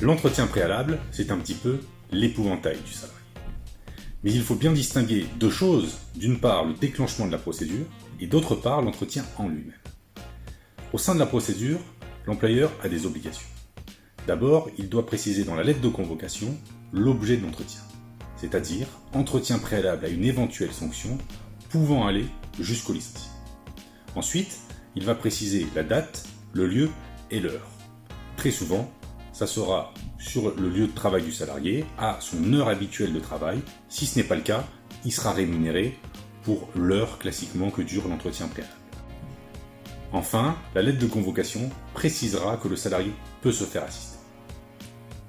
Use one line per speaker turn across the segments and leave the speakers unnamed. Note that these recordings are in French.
L'entretien préalable, c'est un petit peu l'épouvantail du salarié. Mais il faut bien distinguer deux choses, d'une part le déclenchement de la procédure, et d'autre part l'entretien en lui-même. Au sein de la procédure, l'employeur a des obligations. D'abord, il doit préciser dans la lettre de convocation l'objet de l'entretien, c'est-à-dire entretien préalable à une éventuelle sanction pouvant aller jusqu'au licenciement. Ensuite, il va préciser la date, le lieu et l'heure. Très souvent, ça sera sur le lieu de travail du salarié, à son heure habituelle de travail. Si ce n'est pas le cas, il sera rémunéré pour l'heure classiquement que dure l'entretien préalable. Enfin, la lettre de convocation précisera que le salarié peut se faire assister.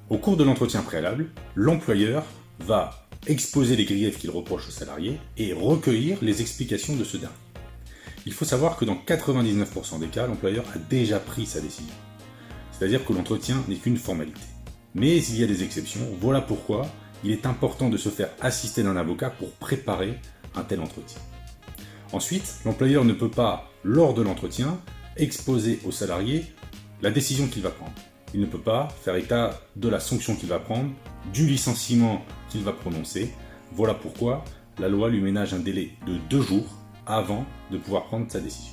Au cours de l'entretien préalable, l'employeur va exposer les griefs qu'il reproche au salarié et recueillir les explications de ce dernier. Il faut savoir que dans 99% des cas, l'employeur a déjà pris sa décision. C'est-à-dire que l'entretien n'est qu'une formalité. Mais il y a des exceptions, voilà pourquoi il est important de se faire assister d'un avocat pour préparer un tel entretien. Ensuite, l'employeur ne peut pas, lors de l'entretien, exposer au salarié la décision qu'il va prendre. Il ne peut pas faire état de la sanction qu'il va prendre, du licenciement qu'il va prononcer. Voilà pourquoi la loi lui ménage un délai de 2 jours avant de pouvoir prendre sa décision.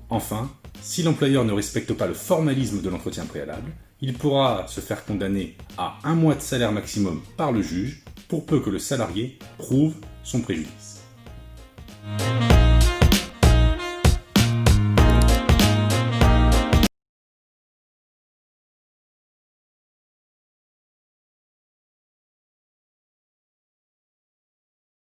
Enfin, si l'employeur ne respecte pas le formalisme de l'entretien préalable, il pourra se faire condamner à 1 mois de salaire maximum par le juge, pour peu que le salarié prouve son préjudice.